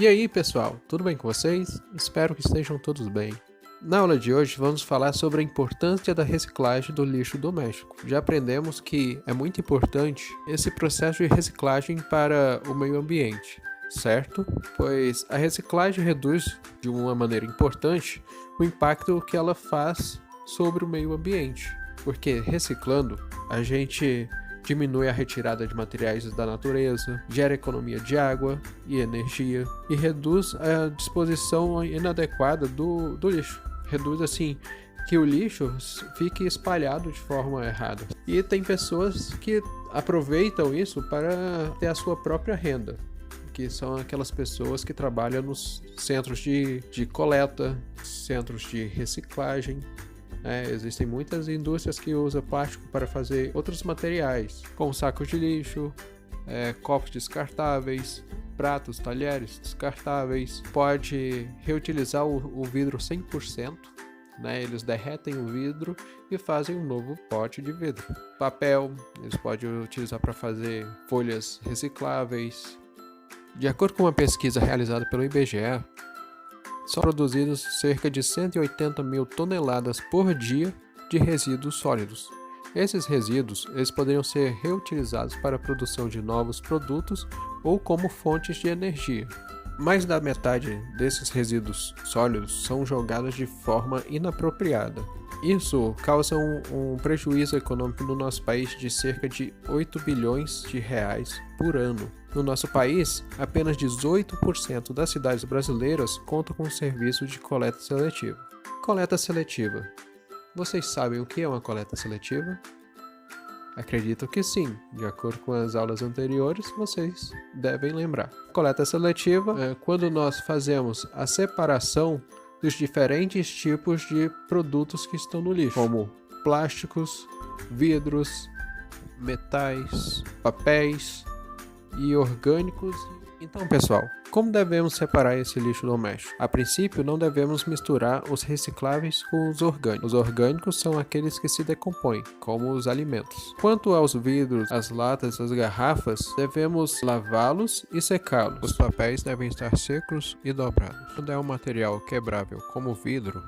E aí pessoal, tudo bem com vocês? Espero que estejam todos bem. Na aula de hoje vamos falar sobre a importância da reciclagem do lixo doméstico. Já aprendemos que é muito importante esse processo de reciclagem para o meio ambiente, certo? Pois a reciclagem reduz de uma maneira importante o impacto que ela faz sobre o meio ambiente, porque reciclando a gente diminui a retirada de materiais da natureza, gera economia de água e energia e reduz a disposição inadequada do lixo. Reduz assim que o lixo fique espalhado de forma errada. E tem pessoas que aproveitam isso para ter a sua própria renda, que são aquelas pessoas que trabalham nos centros de coleta, centros de reciclagem. Existem muitas indústrias que usam plástico para fazer outros materiais, como sacos de lixo, copos descartáveis, pratos, talheres descartáveis. Pode reutilizar o vidro 100%, eles derretem o vidro e fazem um novo pote de vidro. Papel, eles podem utilizar para fazer folhas recicláveis. De acordo com uma pesquisa realizada pelo IBGE, são produzidos cerca de 180 mil toneladas por dia de resíduos sólidos. Esses resíduos eles poderiam ser reutilizados para a produção de novos produtos ou como fontes de energia. Mais da metade desses resíduos sólidos são jogados de forma inapropriada. Isso causa um prejuízo econômico no nosso país de cerca de 8 bilhões de reais por ano. No nosso país, apenas 18% das cidades brasileiras contam com serviço de coleta seletiva. Coleta seletiva. Vocês sabem o que é uma coleta seletiva? Acredito que sim, de acordo com as aulas anteriores, vocês devem lembrar. Coleta seletiva é quando nós fazemos a separação dos diferentes tipos de produtos que estão no lixo, como plásticos, vidros, metais, papéis e orgânicos. Então, pessoal, como devemos separar esse lixo doméstico? A princípio, não devemos misturar os recicláveis com os orgânicos. Os orgânicos são aqueles que se decompõem, como os alimentos. Quanto aos vidros, as latas, as garrafas, devemos lavá-los e secá-los. Os papéis devem estar secos e dobrados. Quando é um material quebrável, como o vidro,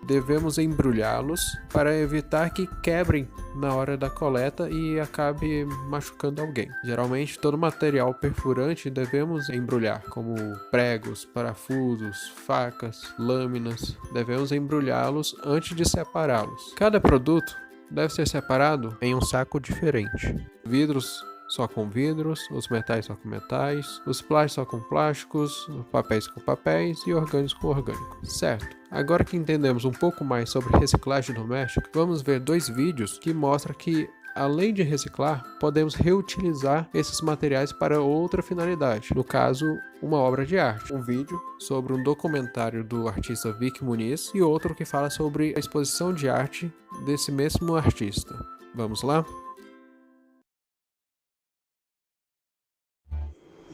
devemos embrulhá-los para evitar que quebrem na hora da coleta e acabe machucando alguém. Geralmente, todo material perfurante devemos embrulhar, como pregos, parafusos, facas, lâminas. Devemos embrulhá-los antes de separá-los. Cada produto deve ser separado em um saco diferente. Vidros só com vidros, os metais só com metais, os plásticos só com plásticos, os papéis com papéis e orgânicos com orgânicos. Certo. Agora que entendemos um pouco mais sobre reciclagem doméstica, vamos ver dois vídeos que mostram que, além de reciclar, podemos reutilizar esses materiais para outra finalidade. No caso, uma obra de arte. Um vídeo sobre um documentário do artista Vic Muniz e outro que fala sobre a exposição de arte desse mesmo artista. Vamos lá?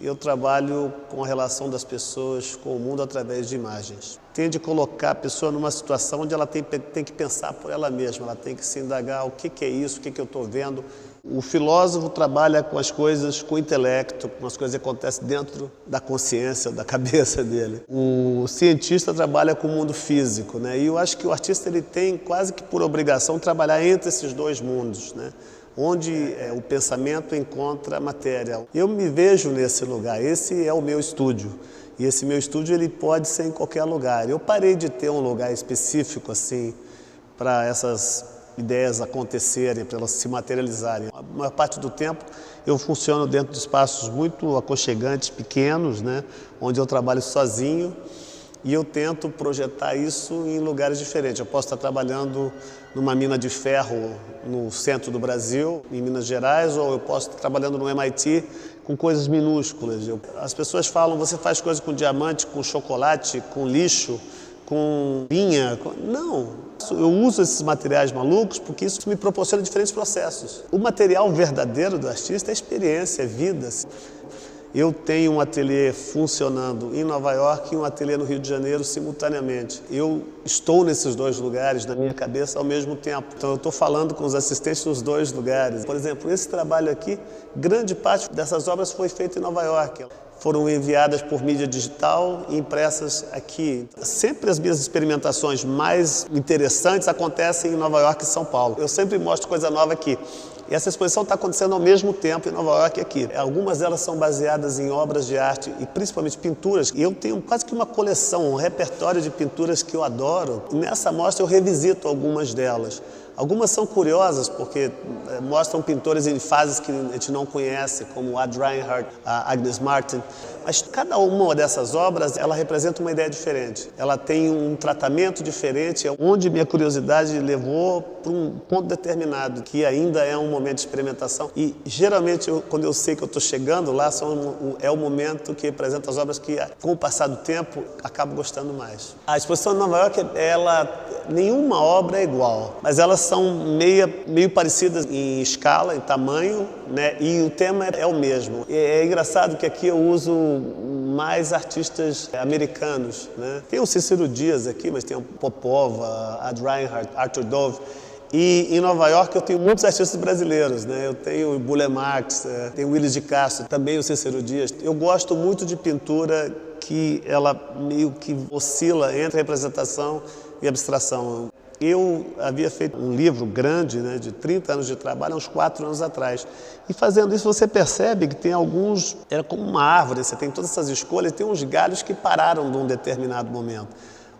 Eu trabalho com a relação das pessoas com o mundo através de imagens. Tenho de colocar a pessoa numa situação onde ela tem que pensar por ela mesma, ela tem que se indagar o que é isso, o que eu estou vendo. O filósofo trabalha com as coisas com o intelecto, com as coisas que acontecem dentro da consciência, da cabeça dele. O cientista trabalha com o mundo físico, E eu acho que o artista ele tem quase que por obrigação trabalhar entre esses dois mundos, onde o pensamento encontra a matéria. Eu me vejo nesse lugar, esse é o meu estúdio. E esse meu estúdio ele pode ser em qualquer lugar. Eu parei de ter um lugar específico assim para essas ideias acontecerem, para elas se materializarem. A maior parte do tempo eu funciono dentro de espaços muito aconchegantes, pequenos, onde eu trabalho sozinho. E eu tento projetar isso em lugares diferentes. Eu posso estar trabalhando numa mina de ferro no centro do Brasil, em Minas Gerais, ou eu posso estar trabalhando no MIT com coisas minúsculas. As pessoas falam, você faz coisas com diamante, com chocolate, com lixo, com linha. Não, eu uso esses materiais malucos porque isso me proporciona diferentes processos. O material verdadeiro do artista é experiência, é vida. Eu tenho um ateliê funcionando em Nova York e um ateliê no Rio de Janeiro simultaneamente. Eu estou nesses dois lugares na minha cabeça ao mesmo tempo. Então eu estou falando com os assistentes nos dois lugares. Por exemplo, esse trabalho aqui, grande parte dessas obras foi feita em Nova York. Foram enviadas por mídia digital e impressas aqui. Sempre as minhas experimentações mais interessantes acontecem em Nova York e São Paulo. Eu sempre mostro coisa nova aqui. E essa exposição está acontecendo ao mesmo tempo em Nova York e aqui. Algumas delas são baseadas em obras de arte e principalmente pinturas. E eu tenho quase que uma coleção, um repertório de pinturas que eu adoro. E nessa mostra eu revisito algumas delas. Algumas são curiosas porque mostram pintores em fases que a gente não conhece, como Ad Reinhardt, a Agnes Martin. Mas cada uma dessas obras, ela representa uma ideia diferente. Ela tem um tratamento diferente, onde minha curiosidade levou para um ponto determinado, que ainda é um momento de experimentação. E geralmente, quando eu sei que eu estou chegando lá, é o momento que representa as obras que, com o passar do tempo, acabo gostando mais. A exposição de Nova York, nenhuma obra é igual, mas elas são meio parecidas em escala, em tamanho, né? E o tema é o mesmo. É engraçado que aqui eu uso mais artistas americanos, né? Tem o Cícero Dias aqui, mas tem o Popova, Ad Reinhardt, Arthur Dove. E em Nova York eu tenho muitos artistas brasileiros, né? Eu tenho o Burle Marx, tenho o Willis de Castro, também o Cícero Dias. Eu gosto muito de pintura que ela meio que oscila entre representação e abstração. Eu havia feito um livro grande, né, de 30 anos de trabalho, há uns 4 anos atrás. E fazendo isso você percebe que tem alguns, era como uma árvore, você tem todas essas escolhas, tem uns galhos que pararam num determinado momento.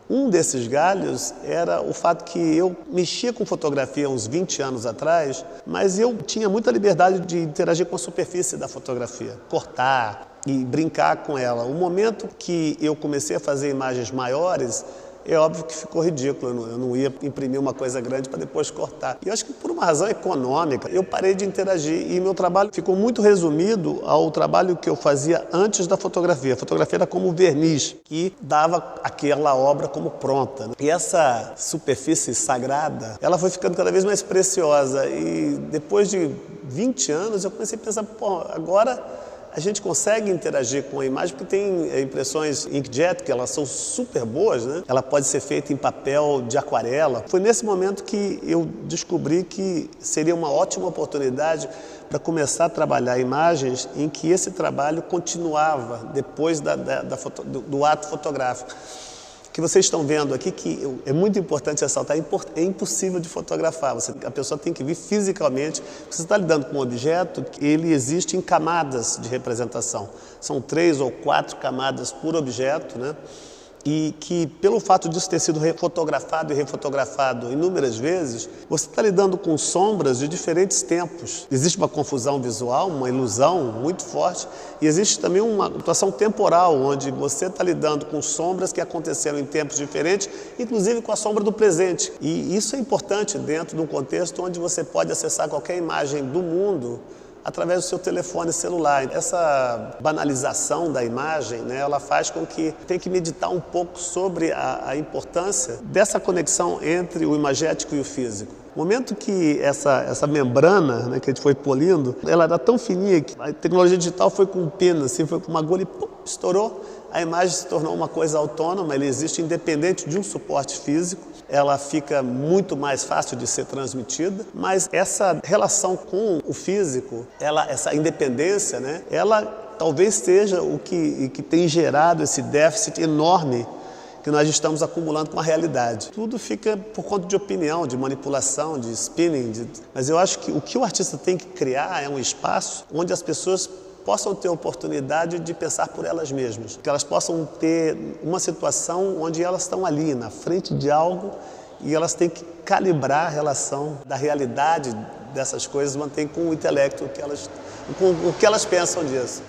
Um desses galhos era o fato que eu mexia com fotografia uns 20 anos atrás, mas eu tinha muita liberdade de interagir com a superfície da fotografia, cortar e brincar com ela. O momento que eu comecei a fazer imagens maiores, é óbvio que ficou ridículo, eu não ia imprimir uma coisa grande para depois cortar. E eu acho que por uma razão econômica, eu parei de interagir e meu trabalho ficou muito resumido ao trabalho que eu fazia antes da fotografia. A fotografia era como verniz, que dava aquela obra como pronta, né? E essa superfície sagrada, ela foi ficando cada vez mais preciosa e depois de 20 anos eu comecei a pensar, pô, agora a gente consegue interagir com a imagem porque tem impressões inkjet, que elas são super boas, né? Ela pode ser feita em papel de aquarela. Foi nesse momento que eu descobri que seria uma ótima oportunidade para começar a trabalhar imagens em que esse trabalho continuava depois do ato fotográfico. O que vocês estão vendo aqui, que é muito importante ressaltar, é impossível de fotografar. A pessoa tem que vir fisicamente. Você está lidando com um objeto que ele existe em camadas de representação. São 3 ou 4 camadas por objeto, né? E que, pelo fato disso ter sido fotografado e refotografado inúmeras vezes, você está lidando com sombras de diferentes tempos. Existe uma confusão visual, uma ilusão muito forte, e existe também uma situação temporal, onde você está lidando com sombras que aconteceram em tempos diferentes, inclusive com a sombra do presente. E isso é importante dentro de um contexto onde você pode acessar qualquer imagem do mundo através do seu telefone celular. Essa banalização da imagem, né, ela faz com que tem que meditar um pouco sobre a importância dessa conexão entre o imagético e o físico. No momento que essa membrana, né, que a gente foi polindo, ela era tão fininha que a tecnologia digital foi com um pino, assim, foi com uma agulha e pum, estourou. A imagem se tornou uma coisa autônoma, ela existe independente de um suporte físico. Ela fica muito mais fácil de ser transmitida, mas essa relação com o físico, essa independência, né, ela talvez seja o que tem gerado esse déficit enorme que nós estamos acumulando com a realidade. Tudo fica por conta de opinião, de manipulação, de spinning, mas eu acho que o que o artista tem que criar é um espaço onde as pessoas possam ter oportunidade de pensar por elas mesmas, que elas possam ter uma situação onde elas estão ali, na frente de algo, e elas têm que calibrar a relação da realidade dessas coisas, mantém com o intelecto, com o que elas pensam disso.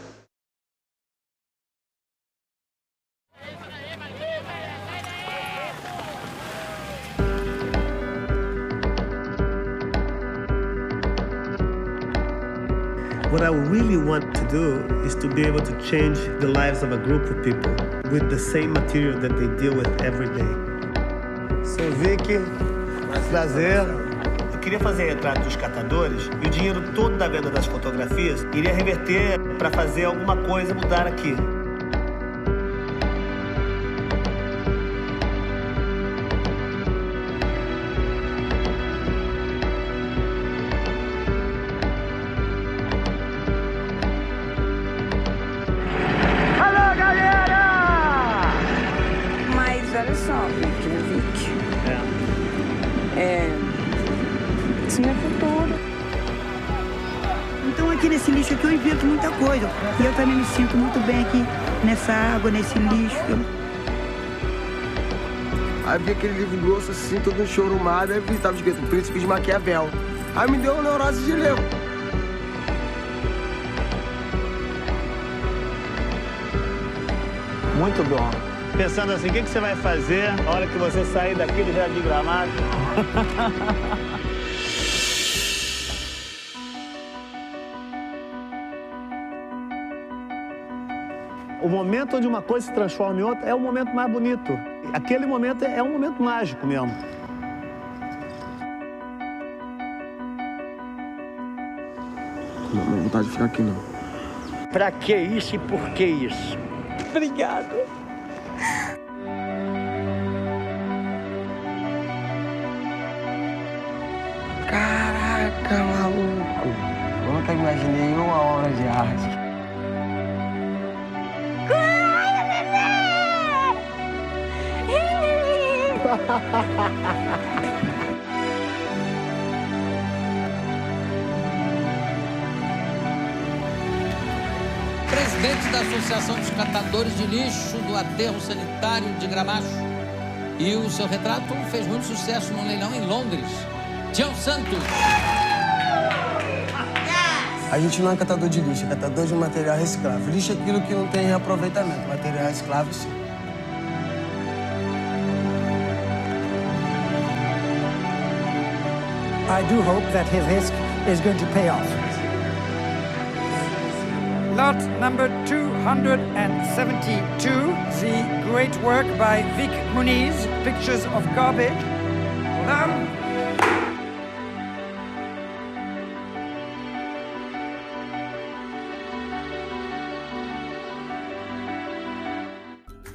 What I really want to do is to be able to change the lives of a group of people with the same material that they deal with every day. Sou Vicky, prazer. queria fazer retrato dos catadores e o dinheiro todo da venda das fotografias iria reverter para fazer alguma coisa mudar aqui. Olha só, Vic. Isso não é futuro. Então aqui nesse lixo aqui eu invento muita coisa. E eu também me sinto muito bem aqui nessa água, nesse lixo. Aí vi aquele livro grosso assim, todo enxorumado, aí vi, tava escrito Príncipe de Maquiavel. Aí me deu uma neurose de ler. Muito bom. Pensando assim, o que você vai fazer na hora que você sair daqui do Jardim Gramado? O momento onde uma coisa se transforma em outra é o momento mais bonito. Aquele momento é um momento mágico mesmo. Não tenho vontade de ficar aqui, não. Pra que isso e por que isso? Obrigada. Caraca, maluco. Eu nunca imaginei uma obra de arte. Presidente da Associação dos Catadores de Lixo do Aterro Sanitário de Gramacho. E o seu retrato fez muito sucesso no leilão em Londres. Tião Santos. A gente não é catador de lixo, é catador de material reciclável. Lixo é aquilo que não tem reaproveitamento. Material reciclável, sim. I do hope that his risk is going to pay off. Lot number 272, the great work by Vic Muniz, Pictures of Garbage. Now,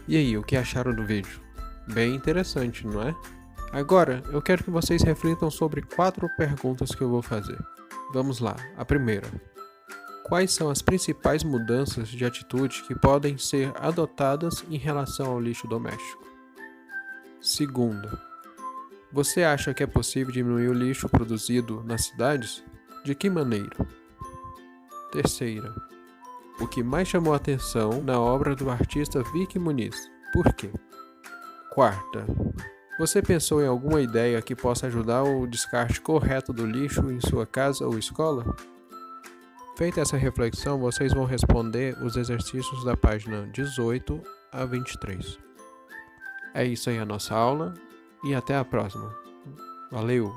E aí, o que acharam do vídeo? Bem interessante, não é? Agora, eu quero que vocês reflitam sobre 4 perguntas que eu vou fazer. Vamos lá. A primeira. Quais são as principais mudanças de atitude que podem ser adotadas em relação ao lixo doméstico? Segunda. Você acha que é possível diminuir o lixo produzido nas cidades? De que maneira? Terceira. O que mais chamou a atenção na obra do artista Vic Muniz? Por quê? Quarta. Você pensou em alguma ideia que possa ajudar o descarte correto do lixo em sua casa ou escola? Feita essa reflexão, vocês vão responder os exercícios da página 18 a 23. É isso aí a nossa aula e até a próxima. Valeu!